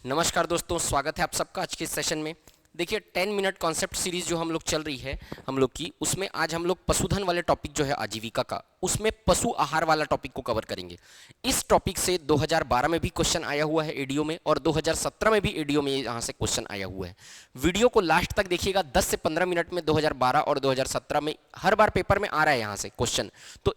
नमस्कार दोस्तों, स्वागत है आप सबका आज के इस सेशन में। देखिए 10 मिनट कॉन्सेप्ट सीरीज जो हम लोग चल रही है हम लोग की, उसमें आज हम लोग पशुधन वाले टॉपिक जो है आजीविका का, उसमें पशु आहार वाला टॉपिक को कवर करेंगे। इस टॉपिक से 2012 में भी क्वेश्चन आया हुआ है एडीओ में, और 2017 में भी एडीओ में यहाँ से क्वेश्चन आया हुआ है। वीडियो को लास्ट तक देखिएगा, 10 से 15 मिनट में 2012 और 2017 में हर बार पेपर में आ रहा है यहाँ से क्वेश्चन। तो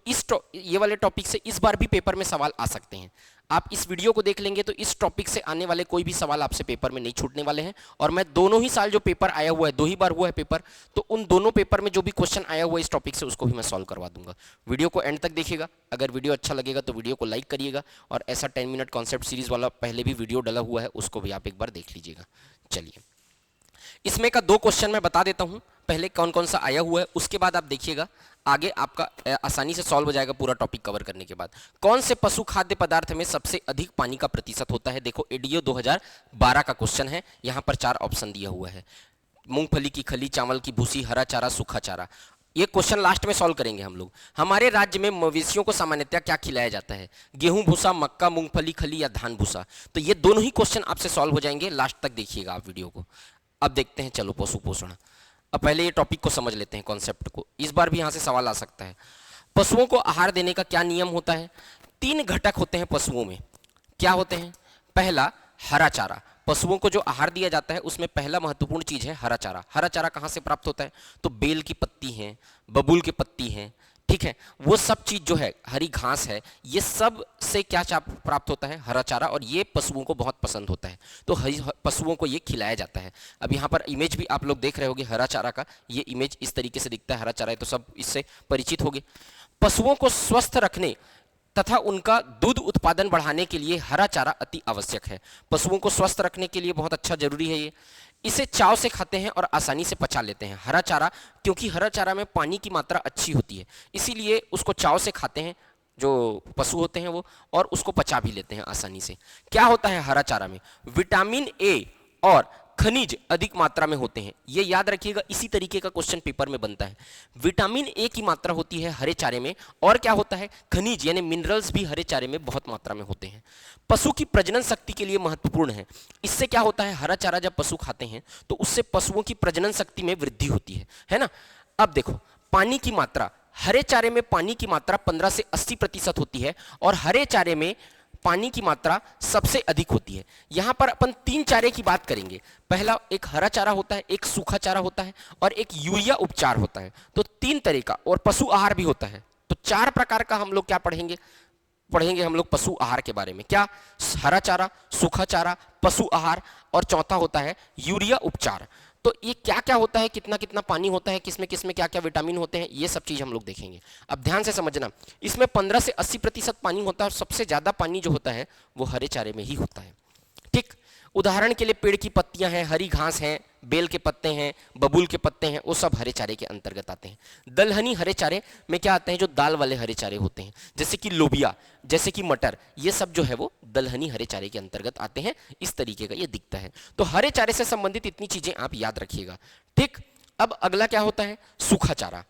ये वाले टॉपिक से इस बार भी पेपर में सवाल आ सकते हैं। आप इस वीडियो को देख लेंगे तो इस टॉपिक से आने वाले कोई भी सवाल आपसे पेपर में नहीं छूटने वाले हैं। और मैं दोनों ही साल जो पेपर आया हुआ है, 2 ही बार हुआ है पेपर, तो उन दोनों पेपर में जो भी क्वेश्चन आया हुआ है इस टॉपिक से, उसको भी मैं सॉल्व करवा दूंगा। वीडियो को एंड तक देखिएगा। अगर वीडियो अच्छा लगेगा तो वीडियो को लाइक करिएगा, और ऐसा 10 मिनट कॉन्सेप्ट सीरीज वाला पहले भी वीडियो डला हुआ है, उसको भी आप एक बार देख लीजिएगा। चलिए, इसमें का 2 क्वेश्चन मैं बता देता हूं, पहले कौन कौन सा आया हुआ है, उसके बाद आप देखिएगा आगे आपका आसानी से सॉल्व हो जाएगा पूरा टॉपिक कवर करने के बाद। कौन से पशु खाद्य पदार्थ में सबसे अधिक पानी का प्रतिशत होता है? देखो एडीओ 2012 का क्वेश्चन है, यहां पर 4 ऑप्शन दिया हुआ है। मूंगफली की खली, चावल की भूसी, हरा चारा, सूखा चारा। ये क्वेश्चन लास्ट में सॉल्व करेंगे हम लोग। हमारे राज्य में मवेशियों को सामान्यतः क्या खिलाया जाता है? गेहूं भूसा, मक्का, मूंगफली खली या धान भूसा। तो ये दोनों ही क्वेश्चन आपसे सॉल्व हो जाएंगे, लास्ट तक देखिएगा आप वीडियो को। अब देखते हैं, चलो पशु पोषण। अब पहले ये टॉपिक को समझ लेते हैं, कॉन्सेप्ट को। इस बार भी यहां से सवाल आ सकता है। पशुओं को आहार देने का क्या नियम होता है? 3 घटक होते हैं पशुओं में। क्या होते हैं? पहला, हरा चारा। पशुओं को जो आहार दिया जाता है उसमें पहला महत्वपूर्ण चीज है हरा चारा। हरा चारा कहां से प्राप्त होता है? तो बेल की पत्ती है, बबूल की पत्ती है, ठीक है, वो सब चीज जो है, हरी घास है, ये सब से क्या प्राप्त होता है? हरा चारा। और ये पशुओं को बहुत पसंद होता है, तो पशुओं को ये खिलाया जाता है। अब यहाँ पर इमेज भी आप लोग देख रहे होंगे हरा चारा का, ये इमेज इस तरीके से दिखता है, हरा चारा है, तो सब इससे परिचित होंगे। पशुओं को स्वस्थ रखने तथा उनका दूध उत्पादन बढ़ाने के लिए हरा चारा अति आवश्यक है। पशुओं को स्वस्थ रखने के लिए बहुत अच्छा जरूरी है ये। इसे चाव से खाते हैं और आसानी से पचा लेते हैं हरा चारा, क्योंकि हरा चारा में पानी की मात्रा अच्छी होती है, इसीलिए उसको चाव से खाते हैं जो पशु होते हैं वो, और उसको पचा भी लेते हैं आसानी से। क्या होता है हरा चारा में? विटामिन ए और खनिज अधिक मात्रा में होते हैं। ये याद रखिएगा, इसी तरीके का क्वेश्चन पेपर में बनता है। विटामिन ए की मात्रा होती है हरे चारे में, और क्या होता है? खनिज यानी मिनरल्स भी हरे चारे में बहुत मात्रा में होते हैं। पशु की प्रजनन शक्ति के लिए महत्वपूर्ण है। इससे क्या होता है? हरा चारा जब पशु खाते हैं तो उससे पशुओं की प्रजनन शक्ति में वृद्धि होती है ना। अब देखो, पानी की मात्रा, हरे चारे में पानी की मात्रा 15 से 80% होती है, और हरे चारे में पानी की मात्रा सबसे अधिक होती है। यहां पर अपन 3 चारे की बात करेंगे। पहला एक हरा चारा होता है, एक सूखा चारा होता है, और एक यूरिया उपचार होता है। तो 3 तरह का, और पशु आहार भी होता है। तो 4 प्रकार का हम लोग क्या पढ़ेंगे हम लोग पशु आहार के बारे में। क्या? हरा चारा, सूखा चारा, पशु आहार, और चौथा होता है यूरिया उपचार। तो ये क्या क्या होता है, कितना कितना पानी होता है, किसमें क्या क्या विटामिन होते हैं, ये सब चीज हम लोग देखेंगे। अब ध्यान से समझना, इसमें 15 से 80% पानी होता है, और सबसे ज्यादा पानी जो होता है वो हरे चारे में ही होता है। ठीक, उदाहरण के लिए पेड़ की पत्तियां हैं, हरी घास हैं, बेल के पत्ते हैं, बबूल के पत्ते हैं, वो सब हरे चारे के अंतर्गत आते हैं। दलहनी हरे चारे में क्या आते हैं? जो दाल वाले हरे चारे होते हैं, जैसे कि लोबिया, जैसे कि मटर, ये सब जो है वो दलहनी हरे चारे के अंतर्गत आते हैं। इस तरीके का ये दिखता है। तो हरे चारे से संबंधित इतनी चीजें आप याद रखिएगा। ठीक, अब अगला क्या होता है? सूखा चारा।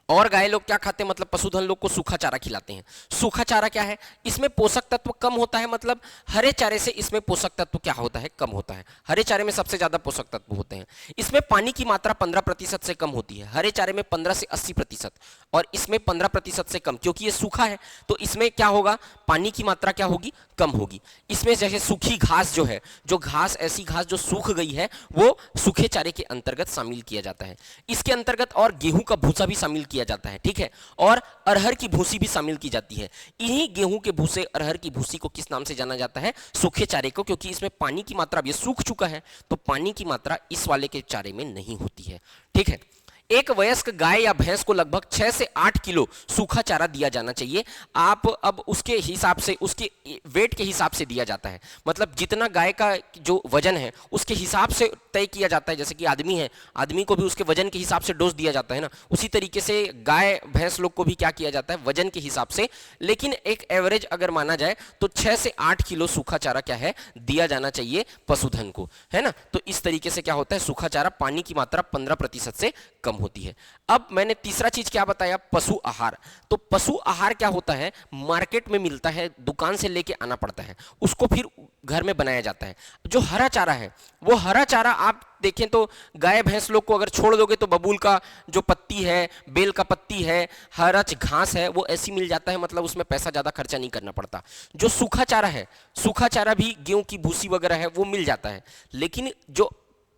और गाय लोग क्या खाते हैं? मतलब पशुधन लोग को सूखा चारा खिलाते हैं। सूखा चारा क्या है? इसमें पोषक तत्व कम होता है, मतलब हरे चारे से इसमें पोषक तत्व क्या होता है? कम होता है। हरे चारे में सबसे ज्यादा पोषक तत्व होते हैं। इसमें पानी की मात्रा 15% से कम होती है। हरे चारे में 15 से 80%, और इसमें 15% से कम, क्योंकि ये सूखा है तो इसमें क्या होगा? पानी की मात्रा क्या होगी? कम होगी। इसमें जैसे सूखी घास जो है, जो घास, ऐसी घास जो सूख गई है, वो सूखे चारे के अंतर्गत शामिल किया जाता है। इसके अंतर्गत और गेहूं का भूसा भी शामिल किया जाता है, ठीक है, और अरहर की भूसी भी शामिल की जाती है। इन्हीं गेहूं के भूसे, अरहर की भूसी को किस नाम से जाना जाता है? सूखे चारे को, क्योंकि इसमें पानी की मात्रा, अब ये सूख चुका है तो पानी की मात्रा इस वाले के चारे में नहीं होती है। ठीक है, एक वयस्क गाय या भैंस को लगभग 6 से 8 किलो सूखा चारा दिया जाना चाहिए। आप अब उसके हिसाब से, उसके वेट के हिसाब से दिया जाता है, मतलब जितना गाय का जो वजन है उसके हिसाब से तय किया जाता है। जैसे कि आदमी है, आदमी को भी उसके वजन के हिसाब से डोज दिया जाता है ना, उसी तरीके से गाय भैंस लोग को भी क्या किया जाता है? वजन के हिसाब से। लेकिन एक एवरेज अगर माना जाए तो 6 से 8 किलो सूखा चारा क्या है? दिया जाना चाहिए पशुधन को, है ना। तो इस तरीके से क्या होता है? सूखा चारा, पानी की मात्रा 15% से कम होती है। अब मैंने तीसरा चीज क्या बताया, पशु आहार। तो पशु आहार क्या होता है, मार्केट में मिलता है, दुकान से लेके आना पड़ता है, उसको फिर घर में बनाया जाता है। जो हरा चारा है, वो हरा चारा आप देखें तो गाय भैंस लोग को अगर छोड़ दोगे तो बबूल का जो पत्ती है, बेल का पत्ती है, हरा घास है, वो ऐसी मिल जाता है, मतलब उसमें पैसा ज्यादा खर्चा नहीं करना पड़ता। जो सूखा चारा है, सूखा चारा भी गेहूं की भूसी वगैरह है वो मिल जाता है। लेकिन जो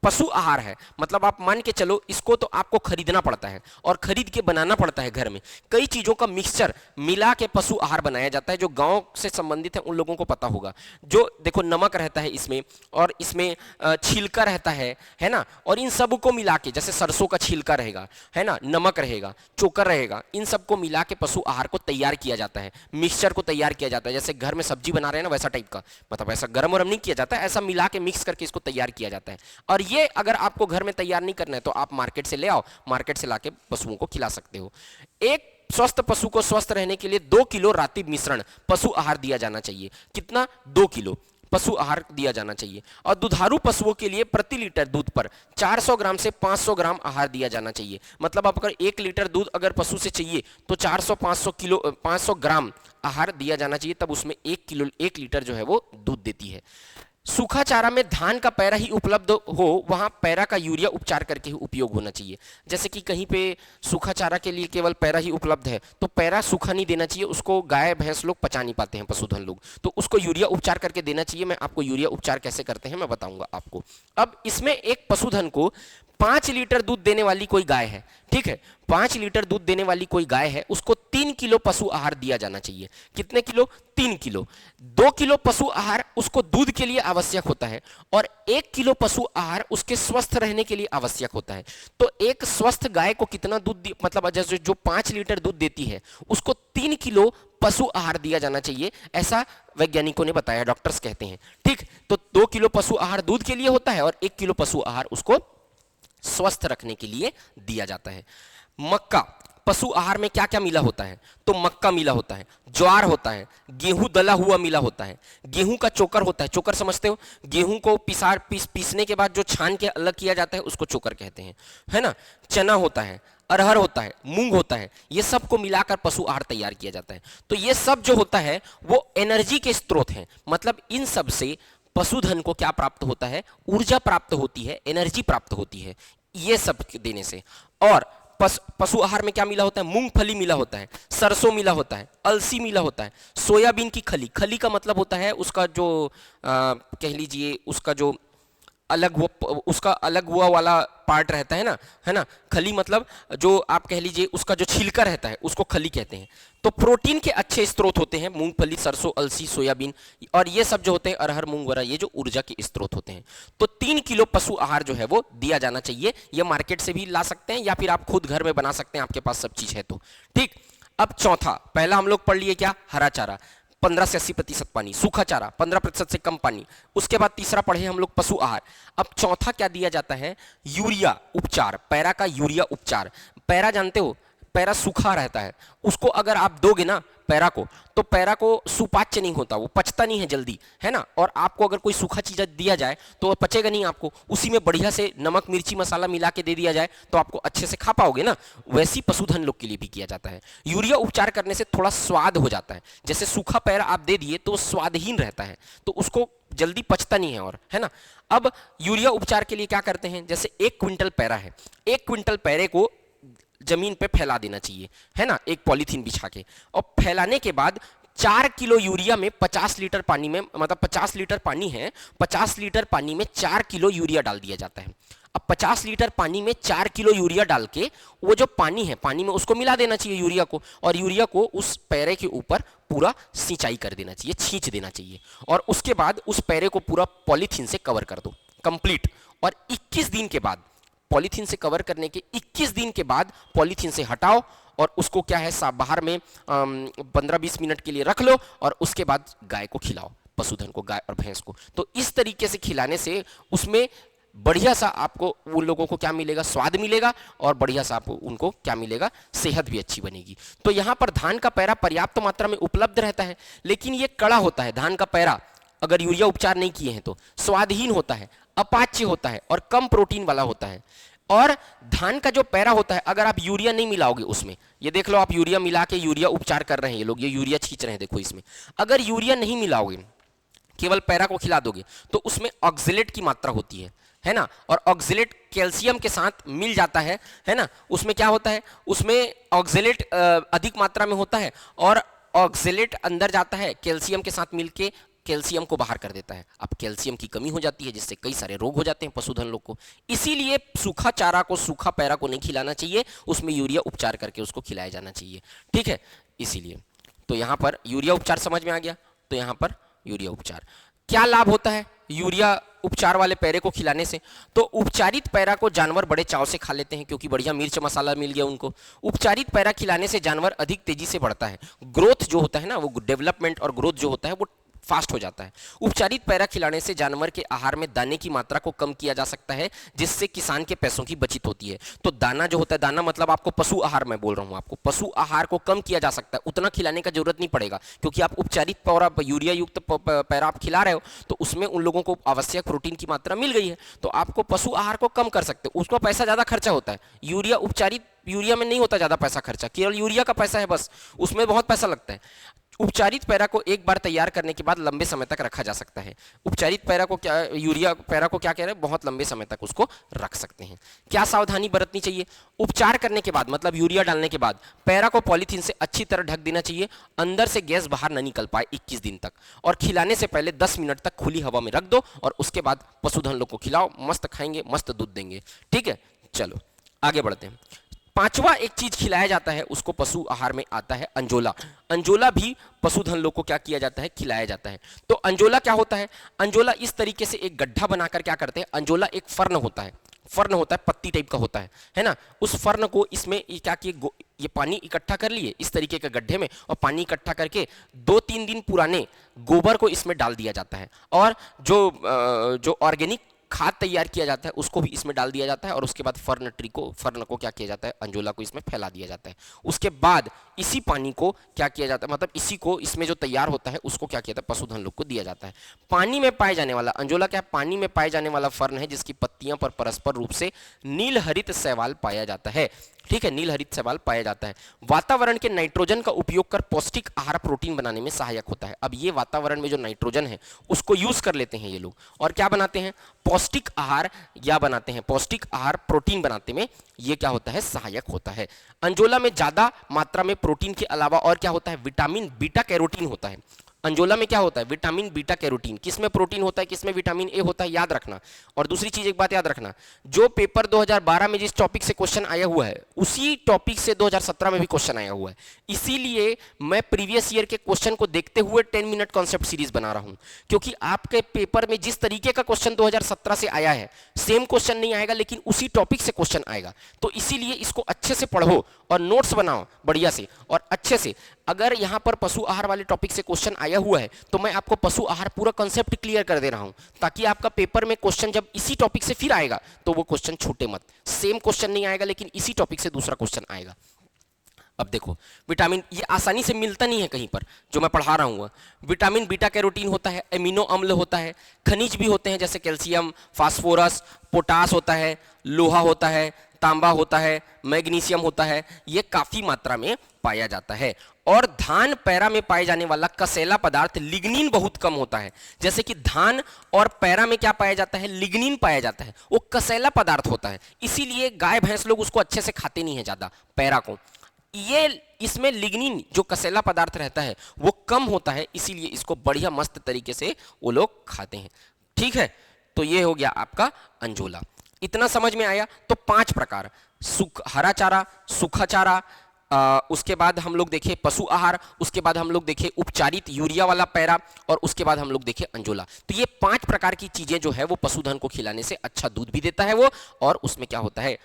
पशु आहार है, मतलब आप मान के चलो इसको तो आपको खरीदना पड़ता है और खरीद के बनाना पड़ता है घर में। कई चीजों का मिक्सचर मिला के पशु आहार बनाया जाता है। जो गांव से संबंधित है उन लोगों को पता होगा। जो देखो नमक रहता है इसमें, और इसमें छिलका रहता है ना, और इन सब को मिला के, जैसे सरसों का छिलका रहेगा, है ना, नमक रहेगा, चोकर रहेगा, इन सबको मिला के पशु आहार को तैयार किया जाता है, मिक्सचर को तैयार किया जाता है। जैसे घर में सब्जी बना रहे हैं ना, वैसा टाइप का, मतलब ऐसा गरम वरम नहीं किया जाता है, ऐसा मिला के मिक्स करके इसको तैयार किया जाता है। और ये अगर आपको घर में तैयार नहीं करना है तो आप मार्केट से ले आओ, मार्केट से लाके पशुओं को खिला सकते हो। एक स्वस्थ पशु को स्वस्थ रहने के लिए 2 किलो रात्रि मिश्रण पशु आहार दिया जाना चाहिए। कितना? 2 किलो पशु आहार दिया जाना चाहिए। और दुधारू पशुओं के लिए प्रति लीटर दूध पर 400 ग्राम से 500 ग्राम आहार दिया जाना चाहिए। मतलब आप अगर 1 लीटर दूध अगर पशु से चाहिए तो 500 ग्राम आहार दिया जाना चाहिए, तब उसमें 1 लीटर जो है वो दूध देती है। सूखा चारा में धान का पैरा ही उपलब्ध हो, वहां पैरा का यूरिया उपचार करके ही उपयोग होना चाहिए। जैसे कि कहीं पे सूखा चारा के लिए केवल पैरा ही उपलब्ध है तो पैरा सूखा नहीं देना चाहिए, उसको गाय भैंस लोग पचा नहीं पाते हैं, पशुधन लोग, तो उसको यूरिया उपचार करके देना चाहिए। मैं आपको यूरिया उपचार कैसे करते हैं मैं बताऊंगा आपको। अब इसमें एक पशुधन को 5 लीटर दूध देने वाली कोई गाय है, ठीक है, 5 लीटर दूध देने वाली कोई गाय है, उसको 3 किलो पशु आहार दिया जाना चाहिए। कितने किलो? 3 किलो। 2 किलो पशु आहार उसको दूध के लिए आवश्यक होता है और 1 किलो पशु आहार उसके स्वस्थ रहने के लिए आवश्यक होता है। तो एक स्वस्थ गाय को कितना दूध, मतलब जैसे जो 5 लीटर दूध देती है उसको 3 किलो पशु आहार दिया जाना चाहिए, ऐसा वैज्ञानिकों ने बताया, डॉक्टर्स कहते हैं, ठीक। तो 2 किलो पशु आहार दूध के लिए होता है और 1 किलो पशु आहार उसको स्वस्थ रखने के लिए दिया जाता है। मक्का, पशु आहार में क्या क्या मिला होता है? तो मक्का मिला होता है, ज्वार होता है, गेहूं दला हुआ मिला होता है, गेहूं का चोकर होता है, चोकर समझते हो, गेहूं को पीसने के बाद जो छान के अलग किया जाता है उसको चोकर कहते हैं, है ना। चना होता है, अरहर होता है, मूंग होता है, ये सब को मिलाकर पशु आहार तैयार किया जाता है। तो ये सब जो होता है वो एनर्जी के स्रोत हैं, मतलब इन सब से पशुधन को क्या प्राप्त होता है? ऊर्जा प्राप्त होती है, एनर्जी प्राप्त होती है ये सब देने से। और पशु आहार में क्या मिला होता है? मूंगफली मिला होता है, सरसों मिला होता है, अलसी मिला होता है, सोयाबीन की खली, खली का मतलब होता है उसका जो कह लीजिए उसका जो उसका अलग हुआ वाला पार्ट रहता है ना, खली मतलब जो आप कह लीजिए उसका जो छिलका रहता है उसको खली कहते हैं। तो प्रोटीन के अच्छे स्रोत होते हैं मूंगफली, सरसों, अलसी, सोयाबीन, और ये सब जो होते हैं अरहर, मूंग वगैरह, ये जो ऊर्जा के स्रोत होते हैं। तो 3 किलो पशु आहार जो है वो दिया जाना चाहिए। ये मार्केट से भी ला सकते हैं या फिर आप खुद घर में बना सकते हैं, आपके पास सब चीज है तो, ठीक। अब चौथा, पहला हम लोग पढ़ लिए क्या? हरा चारा 15 से 80% पानी, सूखा चारा 15% से कम पानी। उसके बाद तीसरा पढ़े हम लोग पशु आहार। अब चौथा क्या दिया जाता है? यूरिया उपचार, पैरा का यूरिया उपचार। पैरा जानते हो, पैरा सूखा रहता है, उसको अगर आप दोगे ना पैरा को, तो पैरा को सुपाच्य नहीं होता, वो पचता नहीं है जल्दी, है ना। और आपको अगर कोई सूखा चीज दिया जाए तो वो पचेगा नहीं आपको, उसी में बढ़िया से नमक मिर्ची मसाला मिला के दे दिया जाए तो आपको अच्छे से खा पाओगे ना। वैसी पशुधन लोग के लिए भी किया जाता है। यूरिया उपचार करने से थोड़ा स्वाद हो जाता है, जैसे सूखा पैरा आप दे दिए तो स्वादहीन रहता है, तो उसको जल्दी पचता नहीं है, और है ना। अब यूरिया उपचार के लिए क्या करते हैं? जैसे 1 क्विंटल पैरा है, 1 क्विंटल पैरे को जमीन पे फैला देना चाहिए, है ना, एक पॉलीथीन बिछा के, और फैलाने के बाद 4 किलो यूरिया में 50 लीटर पानी में, मतलब 50 लीटर पानी है, 50 लीटर पानी में 4 किलो यूरिया डाल दिया जाता है। अब 50 लीटर पानी में 4 किलो यूरिया डाल के वो जो पानी है, पानी में उसको मिला देना चाहिए यूरिया को, और यूरिया को उस पैरे के ऊपर पूरा सिंचाई कर देना चाहिए, छींच देना चाहिए, और उसके बाद उस पैरे को पूरा पॉलीथीन से कवर कर दो कंप्लीट। और 21 दिन के बाद, पॉलीथीन से कवर करने के 21 दिन के बाद पॉलीथीन से हटाओ और उसको क्या है बाहर में 15-20 मिनट के लिए रख लो, और उसके बाद गाय को खिलाओ, पशुधन को, गाय और भैंस को। तो इस तरीके से खिलाने से उसमें बढ़िया सा आपको उन लोगों को क्या मिलेगा? स्वाद मिलेगा, और बढ़िया सा आपको उनको क्या मिलेगा? सेहत भी अच्छी बनेगी। तो यहाँ पर धान का पैरा पर्याप्त मात्रा में उपलब्ध रहता है, लेकिन ये कड़ा होता है धान का पैरा, अगर यूरिया उपचार नहीं किए हैं तो स्वादहीन होता है, अपाच्य होता है और कम प्रोटीन वाला होता है। और धान का जो पैरा होता है, अगर आप यूरिया नहीं मिलाओगे उसमें, ये देख लो आप यूरिया मिला के यूरिया उपचार कर रहे हैं ये लोग, ये यूरिया खींच रहे हैं, देखो इसमें अगर यूरिया नहीं मिलाओगे, केवल पैरा को खिला दोगे, तो उसमें ऑक्जेलेट की मात्रा होती है ना, और ऑक्जेलेट कैल्शियम के साथ मिल जाता है ना, उसमें क्या होता है, उसमें ऑक्जेलेट अधिक मात्रा में होता है, और ऑक्जेलेट अंदर जाता है कैल्शियम के साथ मिलके कैल्शियम को बाहर कर देता है। अब कैल्शियम की कमी हो जाती है, जिससे कई सारे रोग हो जाते हैं पशुधन लोग को। इसीलिए सूखा चारा को, सूखा पैरा को नहीं खिलाना चाहिए, उसमें यूरिया उपचार करके उसको खिलाया जाना चाहिए, ठीक है। इसीलिए तो यहाँ पर यूरिया उपचार समझ में आ गया, तो यहाँ पर यूरिया उपचार क्या लाभ होता है यूरिया उपचार वाले पैरे को खिलाने से। तो उपचारित पैरा को जानवर बड़े चाव से खा लेते हैं, क्योंकि बढ़िया मिर्च मसाला मिल गया उनको। उपचारित पैरा खिलाने से जानवर अधिक तेजी से बढ़ता है, ग्रोथ जो होता है ना, वो डेवलपमेंट और ग्रोथ जो होता है वो फास्ट हो जाता है। उपचारित पैरा खिलाने से जानवर के आहार में दाने की मात्रा को कम किया जा सकता है, जिससे किसान के पैसों की बचत होती है। तो दाना जो होता है, दाना मतलब आपको पशु आहार, मैं बोल रहा हूं आपको पशु आहार को कम किया जा सकता है, उतना खिलाने का जरूरत नहीं पड़ेगा, क्योंकि आप उपचारित पैरा, यूरिया युक्त पैरा आप खिला रहे हो, तो उसमें उन लोगों को आवश्यक प्रोटीन की मात्रा मिल गई है, तो आपको पशु आहार को कम कर सकते हो। उसका पैसा ज्यादा खर्चा होता है, यूरिया उपचारित यूरिया में नहीं होता ज्यादा पैसा खर्चा, केवल यूरिया का पैसा है बस, उसमें बहुत पैसा लगता है। उपचारित पैरा को एक बार तैयार करने के बाद लंबे समय तक रखा जा सकता है। उपचारित पैरा को क्या, यूरिया पैरा को क्या कह रहे हैं, बहुत लंबे समय तक उसको रख सकते हैं। क्या सावधानी बरतनी चाहिए, उपचार करने के बाद मतलब यूरिया डालने के बाद पैरा को पॉलीथीन से अच्छी तरह ढक देना चाहिए, अंदर से गैस बाहर न निकल पाए 21 दिन तक, और खिलाने से पहले 10 मिनट तक खुली हवा में रख दो, और उसके बाद पशुधन लोग को खिलाओ, मस्त खाएंगे, मस्त दूध देंगे, ठीक है। चलो आगे बढ़ते हैं। पांचवा एक चीज खिलाया जाता है, उसको पशु आहार में आता है अंजोला। अंजोला भी पशुधन लोग को क्या किया जाता है, खिलाया जाता है। तो अंजोला क्या होता है, अंजोला इस तरीके से एक गड्ढा बनाकर क्या करते हैं, अंजोला एक फर्न होता है, फर्न होता है, पत्ती टाइप का होता है ना, उस फर्न को इसमें क्या किए, ये पानी इकट्ठा कर लिए इस तरीके के गड्ढे में, और पानी इकट्ठा करके 2-3 दिन पुराने गोबर को इसमें डाल दिया जाता है, और जो ऑर्गेनिक खाद तैयार किया जाता है उसको भी इसमें डाल दिया जाता है, और उसके बाद फर्न को क्या किया जाता है, अंजोला को इसमें फैला दिया जाता है। उसके बाद इसी पानी को क्या किया जाता है, मतलब इसी को इसमें जो तैयार होता है उसको क्या किया जाता है, पशुधन लोग को दिया जाता है। पानी में पाए जाने वाला अंजोला क्या है, पानी में पाए जाने वाला फर्न है, जिसकी पत्तियां पर परस्पर रूप से नील हरित शैवाल पाया जाता है, ठीक है, नील हरित शैवाल पाया जाता है। वातावरण के नाइट्रोजन का उपयोग कर पौष्टिक आहार प्रोटीन बनाने में सहायक होता है। अब ये वातावरण में जो नाइट्रोजन है उसको यूज कर लेते हैं ये लोग, और क्या बनाते हैं, पौष्टिक आहार या बनाते हैं, पौष्टिक आहार प्रोटीन बनाते में ये क्या होता है, सहायक होता है। अंजोला में ज्यादा मात्रा में प्रोटीन के अलावा और क्या होता है, विटामिन बीटा कैरोटीन होता है। अंजोला में क्या होता है, विटामिन बीटा कैरोटीन। किसमें प्रोटीन होता है, किसमें विटामिन ए होता है, याद रखना। और दूसरी चीज एक बात याद रखना, जो पेपर 2012 में जिस टॉपिक से क्वेश्चन आया हुआ है उसी टॉपिक से 2017 में भी क्वेश्चन आया हुआ है, इसीलिए मैं प्रीवियस ईयर के क्वेश्चन को देखते हुए 10 मिनट कॉन्सेप्ट सीरीज बना रहा हूं, क्योंकि आपके पेपर में जिस तरीके का क्वेश्चन 2017 से आया है सेम क्वेश्चन नहीं आएगा, लेकिन उसी टॉपिक से क्वेश्चन आएगा। तो इसीलिए इसको अच्छे से पढ़ो और नोट्स बनाओ बढ़िया से और अच्छे से। अगर यहां पर पशु आहार वाले टॉपिक से क्वेश्चन आया हुआ है तो मैं आपको पशु आहार पूरा कॉन्सेप्ट क्लियर कर दे रहा हूं, ताकि आपका पेपर में क्वेश्चन जब इसी टॉपिक से फिर आएगा तो वो क्वेश्चन छूटे मत। सेम क्वेश्चन नहीं आएगा, लेकिन इसी टॉपिक से दूसरा क्वेश्चन आएगा। अब देखो, विटामिन ये आसानी से मिलता नहीं है कहीं पर, जो मैं पढ़ा रहा हूँ। विटामिन बीटा कैरोटीन होता है, एमिनो अम्ल होता है, खनिज भी होते हैं जैसे कैल्शियम, फास्फोरस, पोटास होता है, लोहा होता है, तांबा होता है, मैग्नीशियम होता है, ये काफी मात्रा में पाया जाता है। और धान पैरा में पाए जाने वाला कसैला पदार्थ लिग्निन बहुत कम होता है। जैसे कि धान और पैरा में क्या पाया जाता है, लिग्निन पाया जाता है, वो कसैला पदार्थ होता है, इसीलिए गाय भैंस लोग उसको अच्छे से खाते नहीं है ज्यादा पैरा को। ये इसमें लिग्निन जो कसैला पदार्थ रहता है वो कम होता है, इसीलिए इसको बढ़िया मस्त तरीके से वो लोग खाते हैं, ठीक है। तो ये हो गया आपका अंजोला। इतना समझ में आया। तो 5 प्रकार, हरा चारा, सूखा चारा, उसके बाद हम लोग देखे पशु आहार, उसके बाद हम लोग देखे उपचारित यूरिया वाला पैरा, और उसके बाद हम लोग देखे अंजोला। तो ये 5 प्रकार की चीजें जो है वो पशुधन को खिलाने से अच्छा दूध भी देता है वो, और उसमें क्या होता है,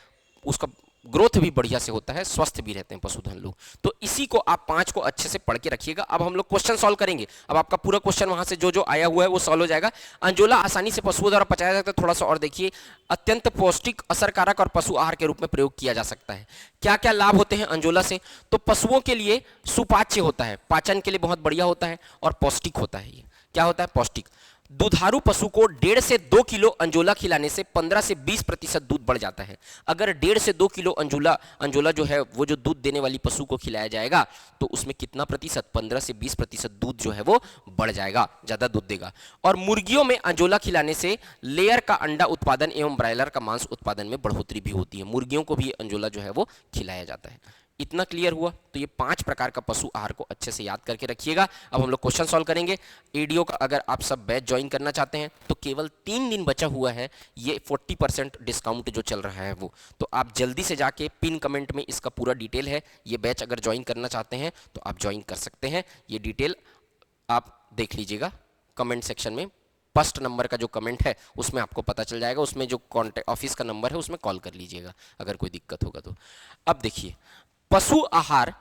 उसका ग्रोथ भी बढ़िया से होता है, स्वस्थ भी रहते हैं पशुधन लोग। तो इसी को आप 5 को अच्छे से पढ़ के रखिएगा। अब हम लोग क्वेश्चन सॉल्व करेंगे। अब आपका पूरा क्वेश्चन वहां से जो जो आया हुआ है वो सॉल्व हो जाएगा। अंजोला आसानी से पशुओं द्वारा पचाया जाता है। थोड़ा सा और देखिए, अत्यंत पौष्टिक, असरकारक और पशु आहार के रूप में प्रयोग किया जा सकता है। क्या क्या लाभ होते हैं अंजोला से, तो पशुओं के लिए सुपाच्य होता है, पाचन के लिए बहुत बढ़िया होता है और पौष्टिक होता है। ये क्या होता है, पौष्टिक। दुधारू पशु को 1.5 से 2 किलो अंजोला खिलाने से 15 से 20% दूध बढ़ जाता है। अगर 1.5 से 2 किलो अंजोला जो है वो जो दूध देने वाली पशु को खिलाया जाएगा तो उसमें कितना प्रतिशत, 15 से 20% दूध जो है वो बढ़ जाएगा, ज़्यादा दूध देगा। और मुर्गियों में अंजोला खिलाने से लेयर का अंडा उत्पादन एवं ब्रायलर का मांस उत्पादन में बढ़ोतरी भी होती है। मुर्गियों को भी अंजोला जो है वो खिलाया जाता है। इतना क्लियर हुआ? तो ये 5 प्रकार का पशु आहार को अच्छे से याद करके रखिएगा। अब हम लोग क्वेश्चन सॉल्व करेंगे। एडीओ का अगर आप सब बैच ज्वाइन करना चाहते हैं तो केवल 3 दिन बचा हुआ है, ये 40% डिस्काउंट जो चल रहा है वो, तो आप जल्दी से जाके पिन कमेंट में इसका पूरा डिटेल है। ये बैच अगर ज्वाइन करना चाहते हैं तो आप ज्वाइन कर सकते हैं। ये डिटेल आप देख लीजिएगा कमेंट सेक्शन में। फर्स्ट नंबर का जो कमेंट है उसमें आपको पता चल जाएगा, उसमें जो कॉन्टैक्ट ऑफिस का नंबर है उसमें कॉल कर लीजिएगा अगर कोई दिक्कत होगा तो। अब देखिए, पशु आहार,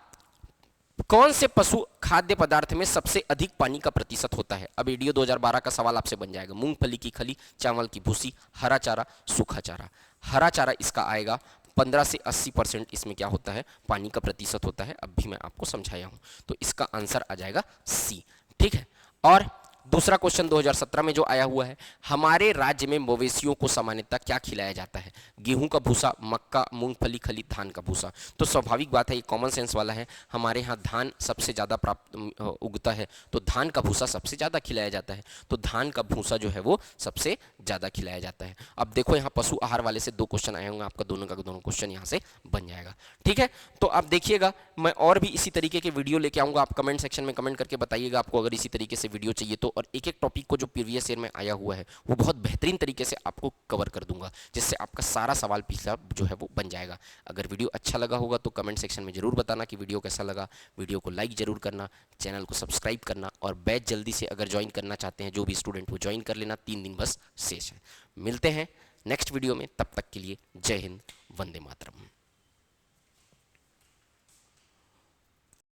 कौन से पशु खाद्य पदार्थ में सबसे अधिक पानी का प्रतिशत होता है? अब वीडियो 2012 का सवाल आपसे बन जाएगा। मूंगफली की खली, चावल की भूसी, हरा चारा, सूखा चारा। हरा चारा इसका आएगा। 15 से 80% इसमें क्या होता है, पानी का प्रतिशत होता है। अब भी मैं आपको समझाया हूं, तो इसका आंसर आ जाएगा सी। ठीक है। और दूसरा क्वेश्चन 2017 में जो आया हुआ है, हमारे राज्य में मवेशियों को सामान्यतः क्या खिलाया जाता है? गेहूं का भूसा, मक्का, मूंगफली खली, धान का भूसा। तो स्वाभाविक बात है, ये कॉमन सेंस वाला है। हमारे यहाँ धान सबसे ज़्यादा प्राप्त उगता है, तो धान का भूसा सबसे ज़्यादा खिलाया जाता है। तो धान का भूसा जो है वो सबसे ज़्यादा खिलाया जाता है। अब देखो यहाँ पशु आहार वाले से 2 क्वेश्चन आए होंगे, आपका दोनों का दोनों क्वेश्चन यहाँ से बन जाएगा। ठीक है, तो आप देखिएगा, मैं और भी इसी तरीके के वीडियो लेके आऊँगा। आप कमेंट सेक्शन में कमेंट करके बताइएगा आपको अगर इसी तरीके से वीडियो चाहिए तो। और एक एक टॉपिक को जो प्रीवियस ईयर में आया हुआ है वो बहुत बेहतरीन तरीके से आपको कवर कर दूंगा, जिससे आपका सारा सवाल पिछला जो है वो बन जाएगा। अगर वीडियो अच्छा लगा होगा तो कमेंट सेक्शन में जरूर बताना कि वीडियो कैसा लगा। वीडियो को लाइक जरूर करना, चैनल को सब्सक्राइब करना, और बैच जल्दी से अगर ज्वाइन करना चाहते हैं जो भी स्टूडेंट वो ज्वाइन कर लेना। 3 दिन बस शेष है। मिलते हैं नेक्स्ट वीडियो में, तब तक के लिए जय हिंद, वंदे मातरम।